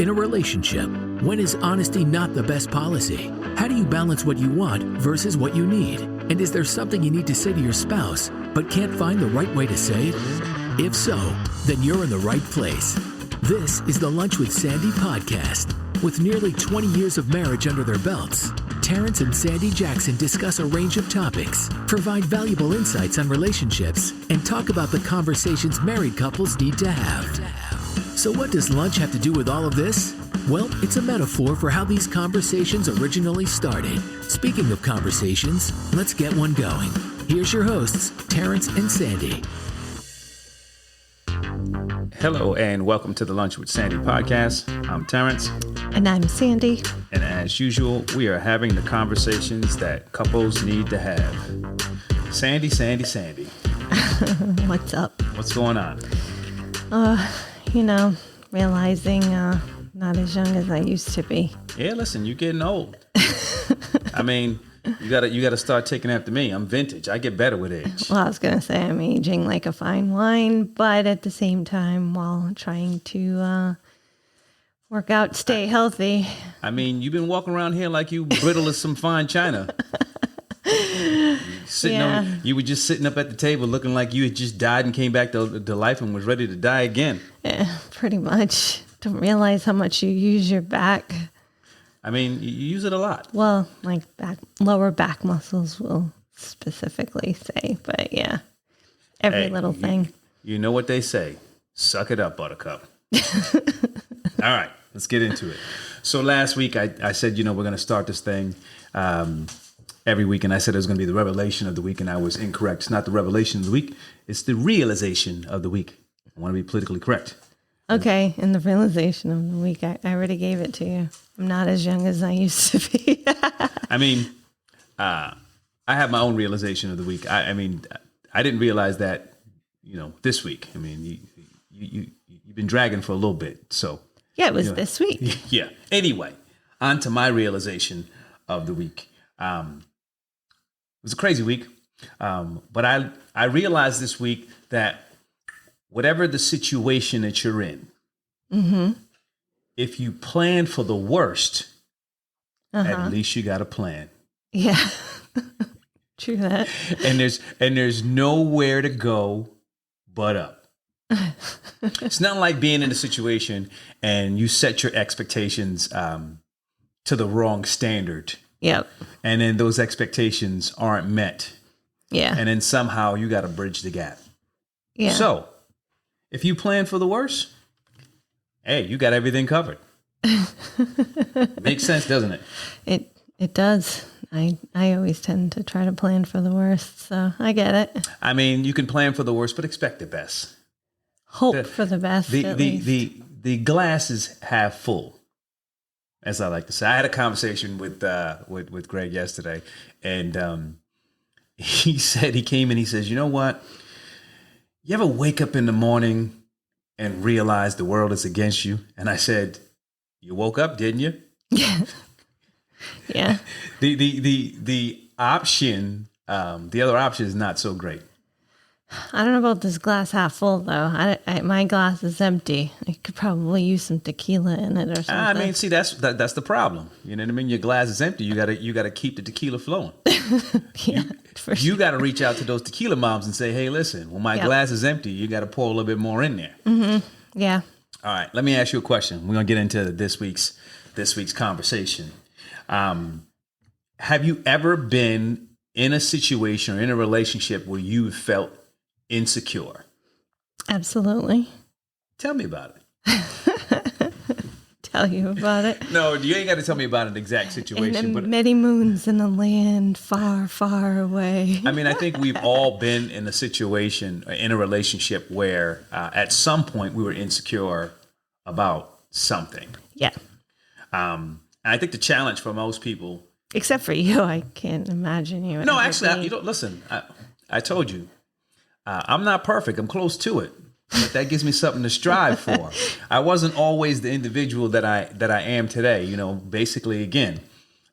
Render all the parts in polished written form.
In a relationship, when is honesty not the best policy? How do you balance what you want versus what you need? And is there something you need to say to your spouse, but can't find the right way to say it? If so, then you're in the right place. This is the Lunch with Sandy podcast. With nearly 20 years of marriage under their belts, Terrence and Sandy Jackson discuss a range of topics, provide valuable insights on relationships, and talk about the conversations married couples need to have. So what does lunch have to do with all of this? Well, it's a metaphor for how these conversations originally started. Speaking of conversations, let's get one going. Here's your hosts, Terrence and Sandy. Hello and welcome to the Lunch with Sandy podcast. I'm Terrence. And I'm Sandy. And as usual, we are having the conversations that couples need to have. Sandy. What's up? What's going on? Realizing not as young as I used to be. Yeah, listen, you're getting old. I mean, you gotta start taking after me. I'm vintage. I get better with age. Well, I was going to say I'm aging like a fine wine, but at the same time, while trying to work out, stay healthy. I mean, you've been walking around here like you brittle as some fine china. You were just sitting up at the table looking like you had just died and came back to life and was ready to die again. Yeah, pretty much. Don't realize how much you use your back. I mean, you use it a lot. Well, like lower back muscles will specifically say, but yeah, every little thing. You know what they say. Suck it up, buttercup. All right, let's get into it. So last week I said, we're going to start this thing every week. And I said it was going to be the revelation of the week. And I was incorrect. It's not the revelation of the week. It's the realization of the week. I want to be politically correct. Okay. And the realization of the week, I already gave it to you. I'm not as young as I used to be. I mean, I have my own realization of the week. I mean, I didn't realize that, this week. I mean, you've been dragging for a little bit. So yeah, it was this week. Yeah. Anyway, on to my realization of the week. It was a crazy week. But I realized this week that whatever the situation that you're in, if you plan for the worst, at least you got a plan. Yeah. True that. And there's nowhere to go but up. It's not like being in a situation and you set your expectations to the wrong standard. Yep. And then those expectations aren't met. Yeah. And then somehow you got to bridge the gap. Yeah. So if you plan for the worst, hey, you got everything covered. Makes sense, doesn't it? It does. I always tend to try to plan for the worst, so I get it. I mean, you can plan for the worst, but expect the best. Hope for the best. The glass is half full, as I like to say. I had a conversation with Greg yesterday, and he said, he came in, he says, you know what? You ever wake up in the morning and realize the world is against you? And I said, you woke up, didn't you? Yeah. Yeah. The option, the other option is not so great. I don't know about this glass half full though. My glass is empty. I could probably use some tequila in it or something. I mean, see, that's the problem. You know what I mean? Your glass is empty. You gotta keep the tequila flowing. Yeah, you gotta reach out to those tequila moms and say, hey, listen, when my glass is empty, you gotta pour a little bit more in there. Mm-hmm. Yeah. All right. Let me ask you a question. We're gonna get into this week's conversation. Have you ever been in a situation or in a relationship where you felt insecure? Absolutely. Tell me about it. Tell you about it. No, you ain't got to tell me about an exact situation. But many moons in a land far, far away. I mean, I think we've all been in a situation, in a relationship where at some point we were insecure about something. Yeah. And I think the challenge for most people, except for you, I can't imagine you. No, actually, listen. I told you, I'm not perfect. I'm close to it, but that gives me something to strive for. I wasn't always the individual that I am today. Basically, again,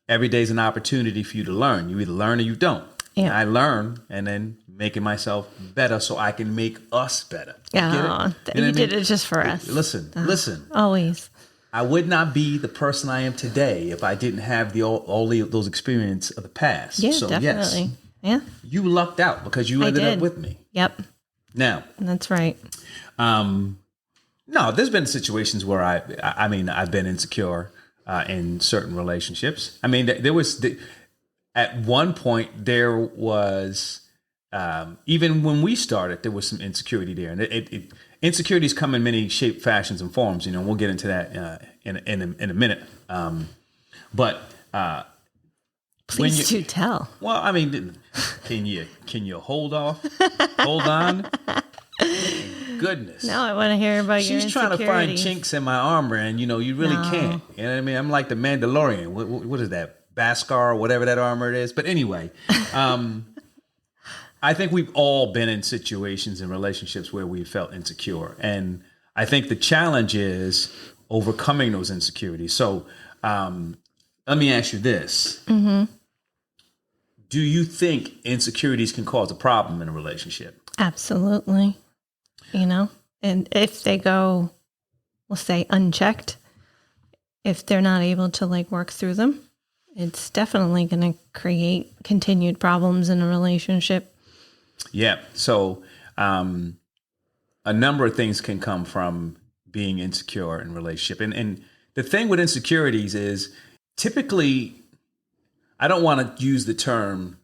every day is an opportunity for you to learn. You either learn or you don't. Yeah. I learn and then making myself better so I can make us better. You did it just for us. Listen. Always. I would not be the person I am today if I didn't have those experiences of the past. Yeah, So definitely. yes, Yeah, you lucked out because you I ended up did. with me. Yep, Now, that's right. no, there's been situations where I mean, I've been insecure in certain relationships. I mean, at one point there was, even when we started, there was some insecurity there, and insecurities come in many shape, fashions, and forms. You know, we'll get into that in a minute. But Please do tell. well, I mean, can you hold on? Goodness. Now I want to hear about your She's trying to find insecurities. chinks in my armor, and you really No. can't. You know what I mean? I'm like the Mandalorian. What is that? Beskar, or whatever that armor is. But anyway, I think we've all been in situations in relationships where we felt insecure, and I think the challenge is overcoming those insecurities. So, let me ask you this: Do you think insecurities can cause a problem in a relationship? Absolutely. You know, and if they go, we'll say unchecked, if they're not able to like work through them, it's definitely going to create continued problems in a relationship. Yeah. So, a number of things can come from being insecure in a relationship. And the thing with insecurities is typically, I don't want to use the term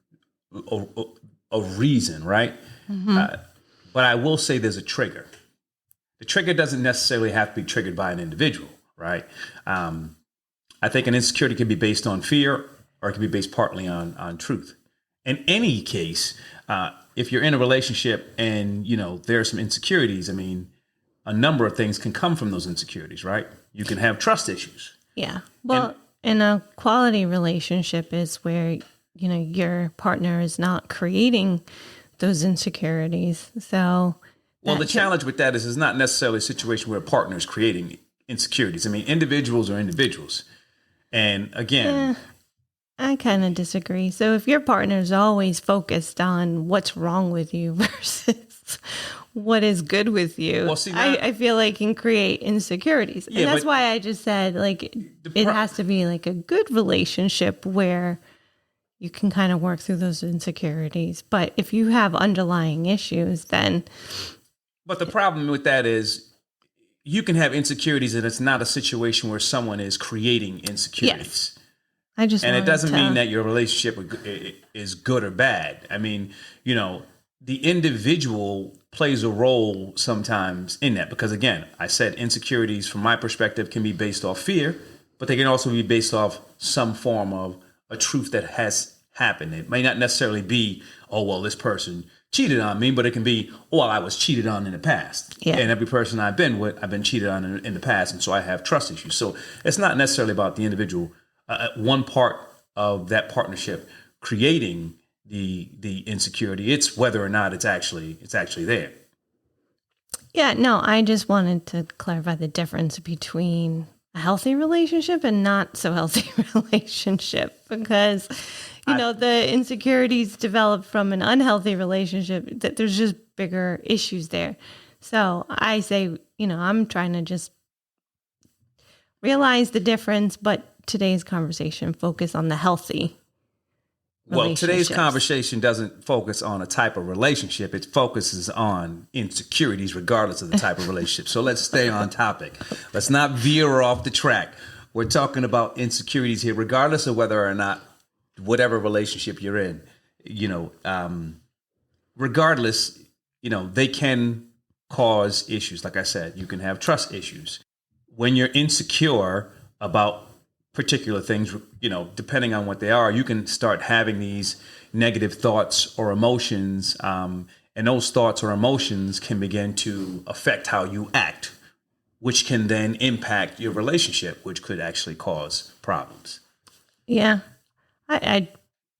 a reason, right? But I will say there's a trigger. The trigger doesn't necessarily have to be triggered by an individual, right? I think an insecurity can be based on fear, or it can be based partly on truth. In any case, if you're in a relationship and there are some insecurities, I mean, a number of things can come from those insecurities, right? You can have trust issues. Yeah. Well, in a quality relationship is where, your partner is not creating those insecurities. So, Well, the challenge with that is it's not necessarily a situation where a partner is creating insecurities. I mean, individuals are individuals. And again, I kind of disagree. So if your partner is always focused on what's wrong with you versus what is good with you, Well, see, I feel like can create insecurities. Yeah, and that's but why I just said like it has to be like a good relationship where you can kind of work through those insecurities. But if you have underlying issues, then But the problem with that is you can have insecurities and it's not a situation where someone is creating insecurities. Yes. I just And it wanted doesn't to- mean that your relationship is good or bad. I mean, the individual plays a role sometimes in that because, again, I said insecurities from my perspective can be based off fear, but they can also be based off some form of a truth that has happened. It may not necessarily be, oh, well, this person cheated on me, but it can be, oh, well, I was cheated on in the past. Yeah. And every person I've been with, I've been cheated on in the past. And so I have trust issues. So it's not necessarily about the individual, one part of that partnership creating the insecurity. It's whether or not it's actually there. Yeah, no, I just wanted to clarify the difference between a healthy relationship and not so healthy relationship because the insecurities develop from an unhealthy relationship that there's just bigger issues there. So I say, I'm trying to just realize the difference, but today's conversation focus on the healthy Well, today's relationships. conversation doesn't focus on a type of relationship. It focuses on insecurities regardless of the type of relationship. So let's stay on topic. Let's not veer off the track. We're talking about insecurities here, regardless of whether or not whatever relationship you're in, regardless, they can cause issues. Like I said, you can have trust issues. When you're insecure about particular things, depending on what they are, you can start having these negative thoughts or emotions. And those thoughts or emotions can begin to affect how you act, which can then impact your relationship, which could actually cause problems. Yeah. I'd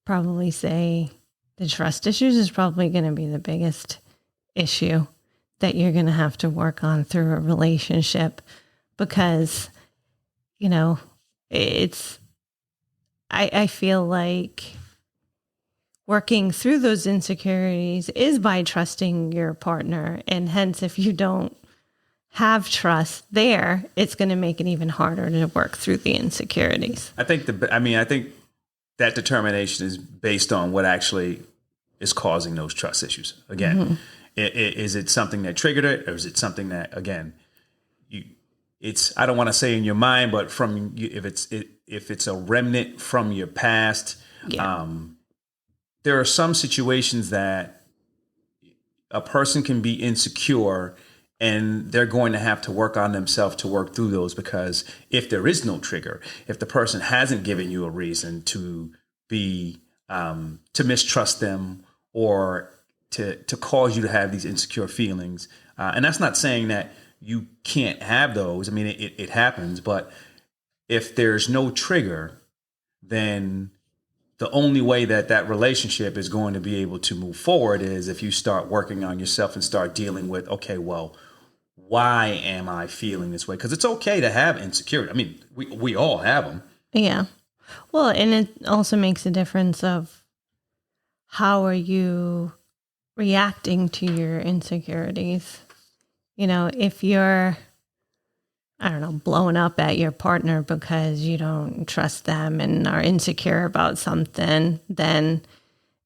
probably say the trust issues is probably going to be the biggest issue that you're going to have to work on through a relationship because, I feel like working through those insecurities is by trusting your partner. And hence, if you don't have trust there, it's going to make it even harder to work through the insecurities. I think that determination is based on what actually is causing those trust issues. Again, is it something that triggered it, or is it something that, again, it's, I don't want to say in your mind, but from you, if it's a remnant from your past. There are some situations that a person can be insecure, and they're going to have to work on themselves to work through those, because if there is no trigger, if the person hasn't given you a reason to be to mistrust them, or to cause you to have these insecure feelings, and that's not saying that you can't have those. I mean, it happens, but if there's no trigger, then the only way that relationship is going to be able to move forward is if you start working on yourself and start dealing with, okay, well, why am I feeling this way? Because it's okay to have insecurity. I mean, we all have them. Yeah. Well, and it also makes a difference of how are you reacting to your insecurities. You know, if you're, I don't know, blowing up at your partner because you don't trust them and are insecure about something, then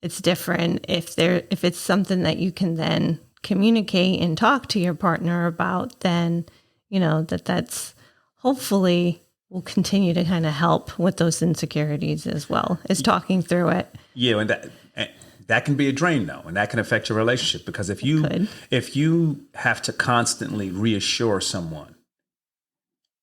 it's different. If it's something that you can then communicate and talk to your partner about, then, you know, that's hopefully will continue to kind of help with those insecurities as well as talking through it. Yeah. And that can be a drain though. And that can affect your relationship, because if you have to constantly reassure someone,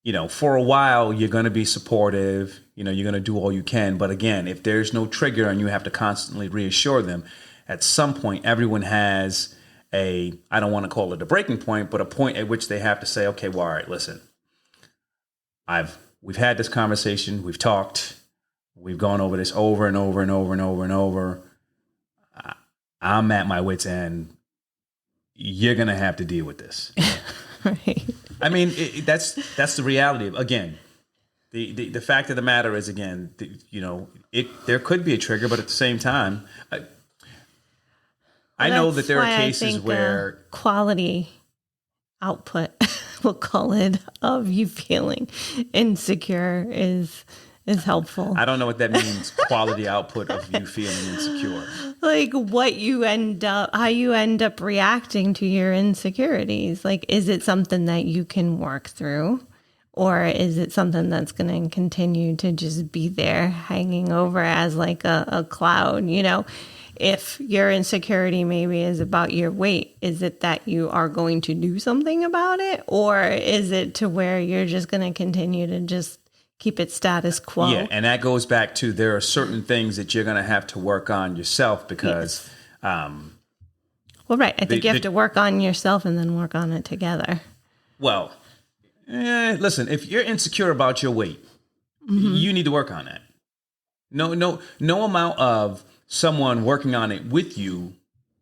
you know, for a while, you're going to be supportive, you know, you're going to do all you can. But again, if there's no trigger and you have to constantly reassure them, at some point, everyone has I don't want to call it a breaking point, but a point at which they have to say, okay, well, all right, listen, we've had this conversation. We've talked. We've gone over this over and over and over and over and over. I'm at my wit's end. You're going to have to deal with this. Right. I mean, that's the reality. Again, the fact of the matter is, again, you know, there could be a trigger, but at the same time, I know that there are cases where quality output, we'll call it, of you feeling insecure is helpful. I don't know what that means. Quality output of you feeling insecure. Like how you end up reacting to your insecurities. Like, is it something that you can work through, or is it something that's going to continue to just be there hanging over as like a cloud? You know, if your insecurity maybe is about your weight, is it that you are going to do something about it, or is it to where you're just going to continue to just keep it status quo? Yeah, and that goes back to, there are certain things that you're going to have to work on yourself, because well, right. I think you have to work on yourself and then work on it together. Well, listen, if you're insecure about your weight, you need to work on that. No amount of someone working on it with you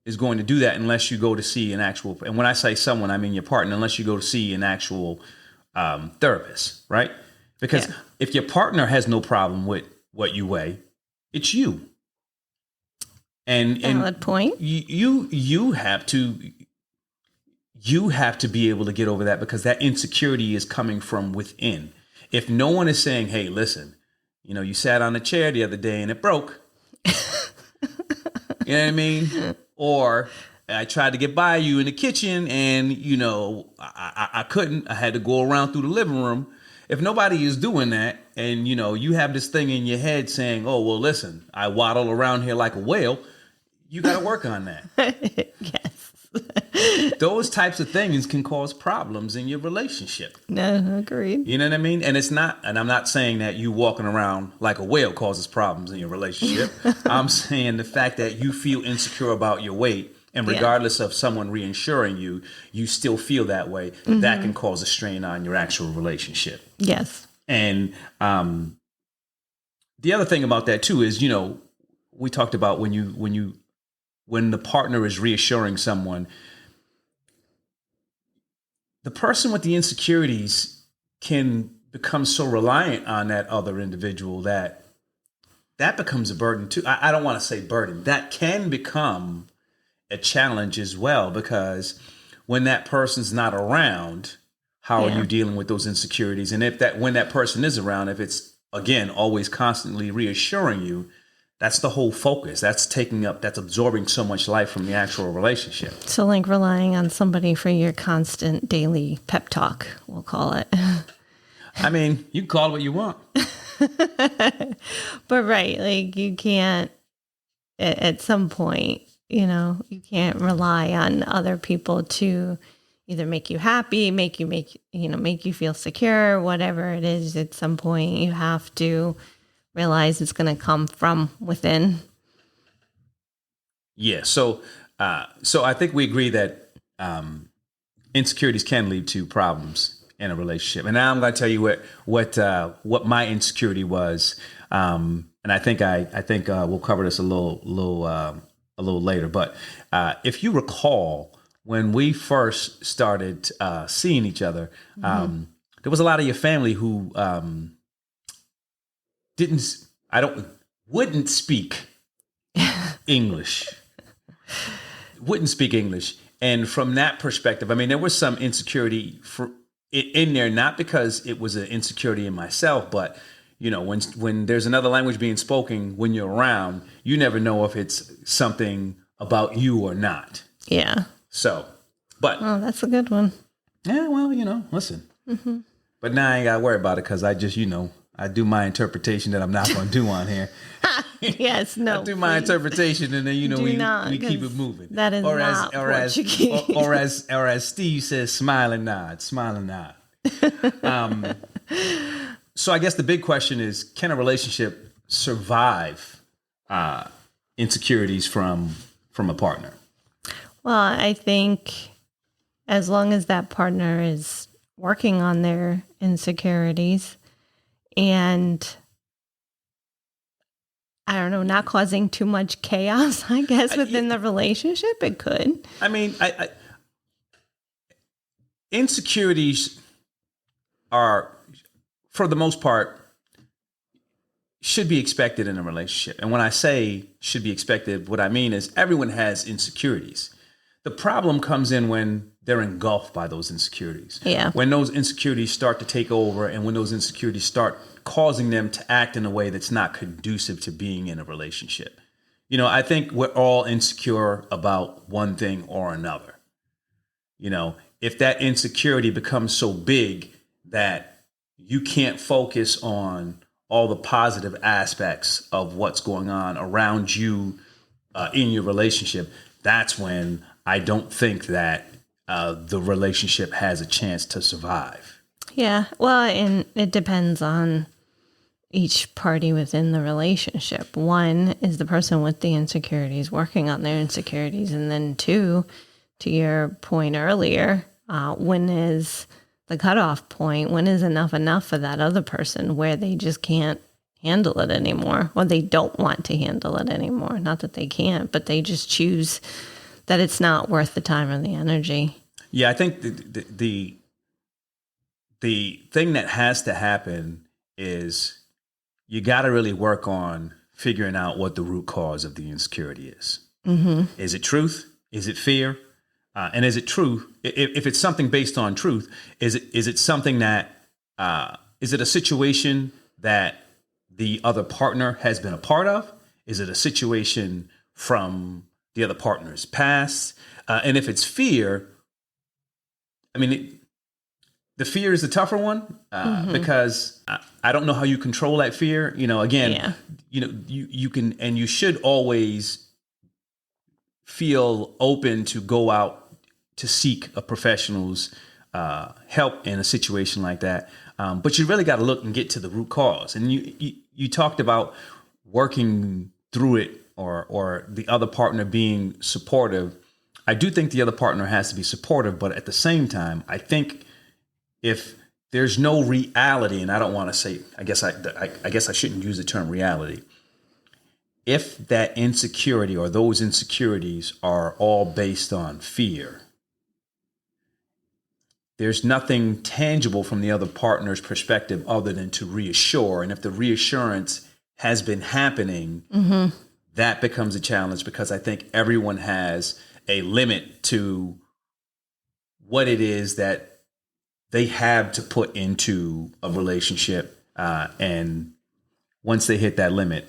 is going to do that unless you go to see an actual, and when I say someone, I mean your partner, unless you go to see an actual therapist, right? Because if your partner has no problem with what you weigh, it's you. And valid point. You have to be able to get over that, because that insecurity is coming from within. If no one is saying, "Hey, listen, you know, you sat on a chair the other day and it broke," you know what I mean? Or I tried to get by you in the kitchen and, you know, I couldn't. I had to go around through the living room. If nobody is doing that, and, you know, you have this thing in your head saying, "Oh, well, listen, I waddle around here like a whale," you got to work on that. Yes. Those types of things can cause problems in your relationship. No, agreed. You know what I mean? And I'm not saying that you walking around like a whale causes problems in your relationship. I'm saying the fact that you feel insecure about your weight, and regardless of someone reassuring you, you still feel that way. That can cause a strain on your actual relationship. Yes. And the other thing about that too is, you know, we talked about when the partner is reassuring someone, the person with the insecurities can become so reliant on that other individual that becomes a burden too. I don't want to say burden. That can become a challenge as well, because when that person's not around, How are Yeah. you dealing with those insecurities? And if that, when that person is around, if it's again always constantly reassuring you, that's the whole focus. That's absorbing so much life from the actual relationship. So, like relying on somebody for your constant daily pep talk, we'll call it. I mean, you can call it what you want. But right, like you can't, at some point, you can't rely on other people to either make you happy, make you feel secure, whatever it is. At some point, you have to realize it's going to come from within. Yeah. So I think we agree that insecurities can lead to problems in a relationship. And now I'm going to tell you what my insecurity was. And I think we'll cover this a little later. But if you recall, when we first started seeing each other, there was a lot of your family who wouldn't speak English. Wouldn't speak English. And from that perspective, I mean, there was some insecurity in there, not because it was an insecurity in myself, but when there's another language being spoken, when you're around, you never know if it's something about you or not. Yeah. So, but Oh, that's a good one. yeah, well, listen. Mm-hmm. But now I ain't got to worry about it because I just, I do my interpretation that I'm not going to do on here. Yes, no. I do my interpretation, and then we keep it moving. That is not Portuguese. Or as Steve says, smile and nod. So I guess the big question is: can a relationship survive insecurities from a partner? Well, I think as long as that partner is working on their insecurities and, I don't know, not causing too much chaos, I guess, within the relationship, it could. I mean, insecurities are, for the most part, should be expected in a relationship. And when I say should be expected, what I mean is everyone has insecurities. The problem comes in when they're engulfed by those insecurities. Yeah. When those insecurities start to take over and when those insecurities start causing them to act in a way that's not conducive to being in a relationship. I think we're all insecure about one thing or another. If that insecurity becomes so big that you can't focus on all the positive aspects of what's going on around you in your relationship, that's when I don't think that the relationship has a chance to survive. Yeah. Well, and it depends on each party within the relationship. One is the person with the insecurities working on their insecurities. And then two, to your point earlier, when is the cutoff point? When is enough for that other person where they just can't handle it anymore, or they don't want to handle it anymore? Not that they can't, but they just choose that it's not worth the time or the energy. Yeah, I think the thing that has to happen is you got to really work on figuring out what the root cause of the insecurity is. Mm-hmm. Is it truth? Is it fear? And is it true? If it's something based on truth, is it something that is it a situation that the other partner has been a part of? Is it a situation from the other partner's past? And if it's fear, I mean, the fear is the tougher one because I don't know how you control that fear. Again, you can, and you should always feel open to go out to seek a professional's help in a situation like that. But you really got to look and get to the root cause. And you talked about working through it or the other partner being supportive. I do think the other partner has to be supportive, but at the same time, I think if there's no reality, and I don't want to say, I guess I shouldn't use the term reality. If that insecurity or those insecurities are all based on fear, there's nothing tangible from the other partner's perspective other than to reassure. And if the reassurance has been happening, that becomes a challenge because I think everyone has a limit to what it is that they have to put into a relationship, and once they hit that limit,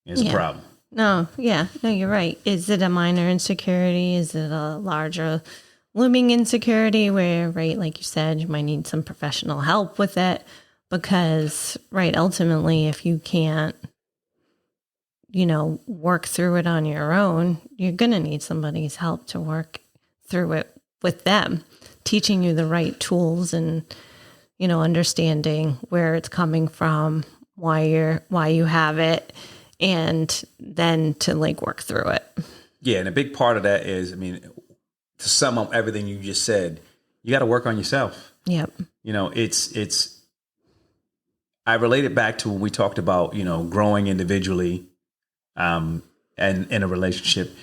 it's a problem. No, you're right. Is it a minor insecurity? Is it a larger looming insecurity where, right, like you said, you might need some professional help with it? Because, right, ultimately, if you can't, work through it on your own, you're going to need somebody's help to work through it with them, teaching you the right tools and, understanding where it's coming from, why you have it, and then to work through it. Yeah. And a big part of that is, to sum up everything you just said, you got to work on yourself. Yep. I relate it back to when we talked about, growing individually, and in a relationship.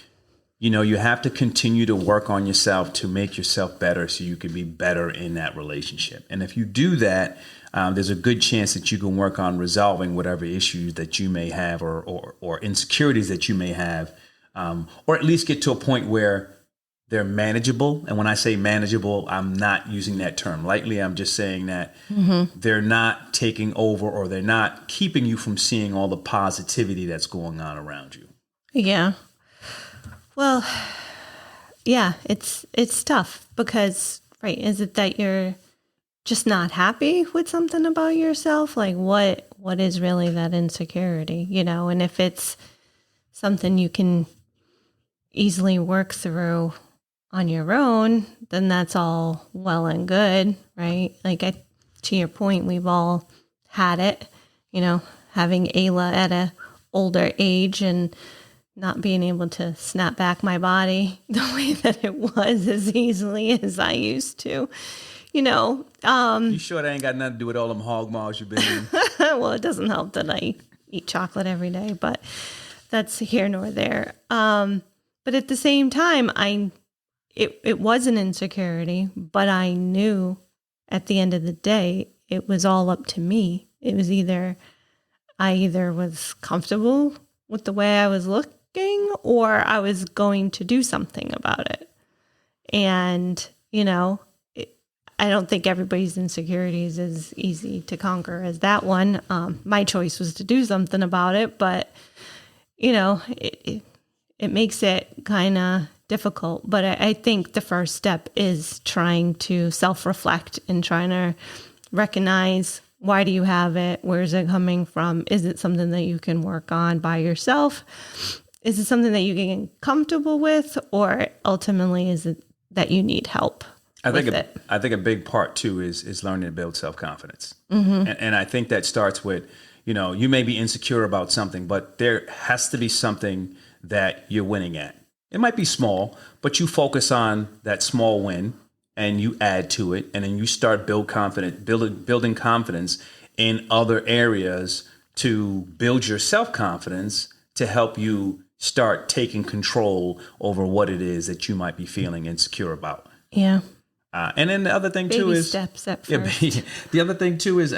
You have to continue to work on yourself to make yourself better so you can be better in that relationship. And if you do that, there's a good chance that you can work on resolving whatever issues that you may have or insecurities that you may have, or at least get to a point where they're manageable. And when I say manageable, I'm not using that term lightly. I'm just saying that they're not taking over, or they're not keeping you from seeing all the positivity that's going on around you. Yeah. Well, yeah, it's tough because, right, is it that you're just not happy with something about yourself? Like what is really that insecurity, and if it's something you can easily work through on your own, then that's all well and good, right? To your point, we've all had it, having Ayla at a older age and not being able to snap back my body the way that it was as easily as I used to, You sure that ain't got nothing to do with all them hog maws you've been in? Well, it doesn't help that I eat chocolate every day, but that's here nor there. But at the same time, it was an insecurity, but I knew at the end of the day, it was all up to me. It was I either was comfortable with the way I was looking, or I was going to do something about it. And, I don't think everybody's insecurities is easy to conquer as that one. My choice was to do something about it, but, it makes it kind of difficult. But I think the first step is trying to self-reflect and trying to recognize, why do you have it? Where is it coming from? Is it something that you can work on by yourself? Is it something that you get comfortable with, or ultimately is it that you need help? I think a big part too is learning to build self-confidence. And I think that starts with, you may be insecure about something, but there has to be something that you're winning at. It might be small, but you focus on that small win and you add to it, and then you start building confidence in other areas to build your self-confidence to help you start taking control over what it is that you might be feeling insecure about. Yeah. And then the other thing too is steps at first. Yeah, the other thing too is,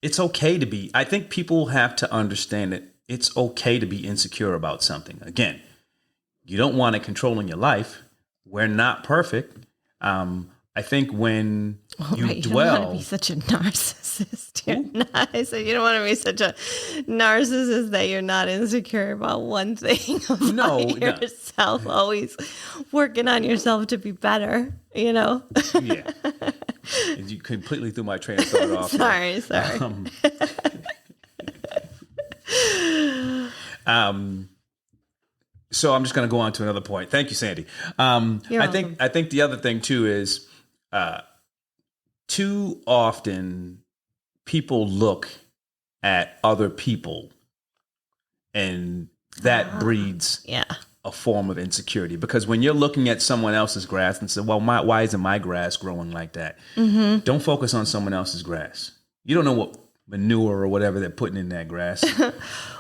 it's okay to be. I think people have to understand that it's okay to be insecure about something. Again, you don't want it controlling your life. We're not perfect. I think when you dwell, don't want to be such a narcissist. I said you don't want to be such a narcissist that you're not insecure about one thing about yourself. Always working on yourself to be better. Yeah, you completely threw my train of thought off. Sorry. So I'm just going to go on to another point. Thank you, Sandy. I think the other thing too is too often people look at other people, and that breeds a form of insecurity. Because when you're looking at someone else's grass and say, "Well, why isn't my grass growing like that?" Don't focus on someone else's grass. You don't know what manure or whatever they're putting in that grass.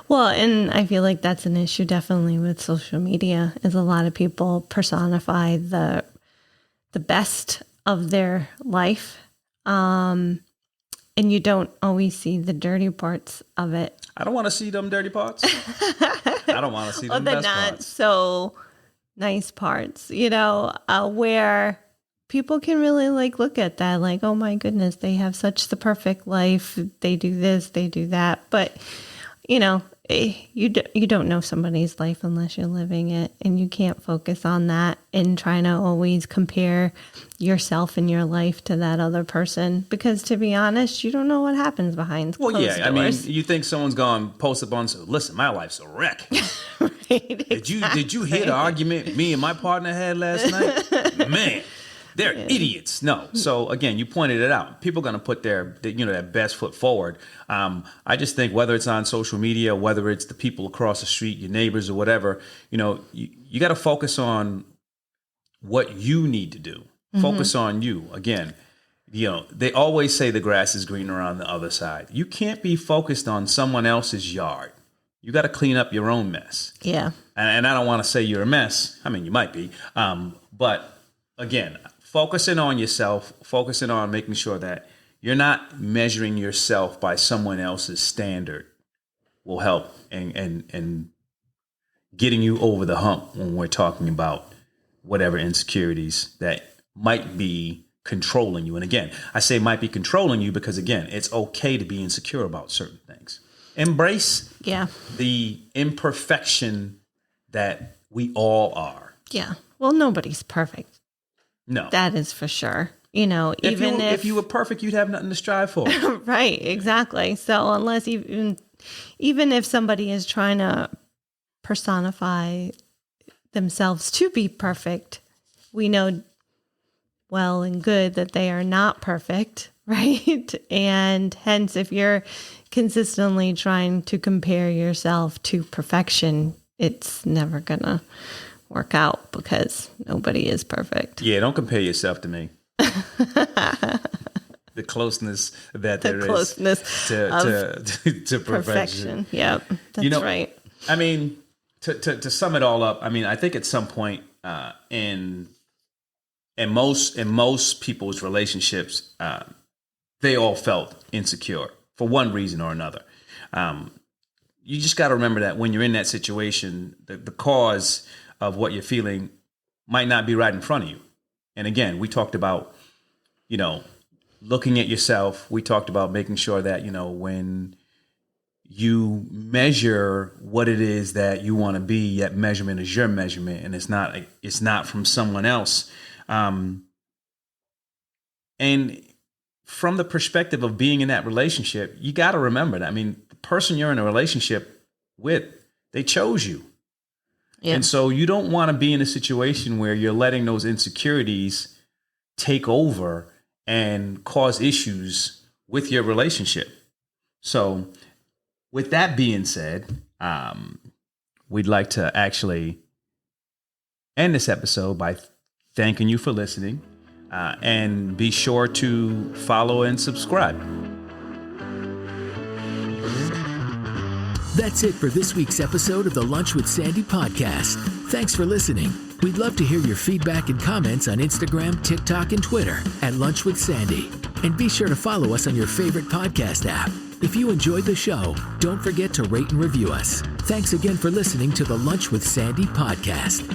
Well, and I feel like that's an issue definitely with social media, is a lot of people personify the best of their life. And you don't always see the dirty parts of it. I don't want to see them dirty parts. I don't want to see them best parts. Not so nice parts, where people can really like look at that like, oh my goodness, they have such the perfect life. They do this, they do that. But, you don't know somebody's life unless you're living it, and you can't focus on that and trying to always compare yourself and your life to that other person, because to be honest, you don't know what happens behind closed doors. I mean, you think someone's gone post up on, listen, my life's a wreck. Right, Did you hear the argument me and my partner had last night? Man, they're idiots. No. So again, you pointed it out. People are going to put their best foot forward. I just think whether it's on social media, whether it's the people across the street, your neighbors or whatever, you got to focus on what you need to do. Focus on you. Again, they always say the grass is greener on the other side. You can't be focused on someone else's yard. You got to clean up your own mess. Yeah. And I don't want to say you're a mess. I mean, you might be. But again, focusing on yourself, focusing on making sure that you're not measuring yourself by someone else's standard will help and getting you over the hump when we're talking about whatever insecurities that might be controlling you. And again, I say might be controlling you because, again, it's okay to be insecure about certain things. Embrace the imperfection that we all are. Yeah. Well, nobody's perfect. No. That is for sure. If you were perfect, you'd have nothing to strive for. Right, exactly. So unless even if somebody is trying to personify themselves to be perfect, we know well and good that they are not perfect, right? And hence, if you're consistently trying to compare yourself to perfection, it's never gonna work out because nobody is perfect. Yeah, don't compare yourself to me. The closeness that there is to perfection. Yep, that's right. I mean, to sum it all up, I mean, I think at some point in most people's relationships, they all felt insecure for one reason or another. You just got to remember that when you're in that situation, the cause of what you're feeling might not be right in front of you. And again, we talked about, looking at yourself. We talked about making sure that, when you measure what it is that you want to be, that measurement is your measurement, and it's not from someone else. And from the perspective of being in that relationship, you got to remember that. I mean, the person you're in a relationship with, they chose you. Yeah. And so you don't want to be in a situation where you're letting those insecurities take over and cause issues with your relationship. So with that being said, we'd like to actually end this episode by thanking you for listening, and be sure to follow and subscribe. That's it for this week's episode of the Lunch with Sandy podcast. Thanks for listening. We'd love to hear your feedback and comments on Instagram, TikTok, and Twitter at Lunch with Sandy. And be sure to follow us on your favorite podcast app. If you enjoyed the show, don't forget to rate and review us. Thanks again for listening to the Lunch with Sandy podcast.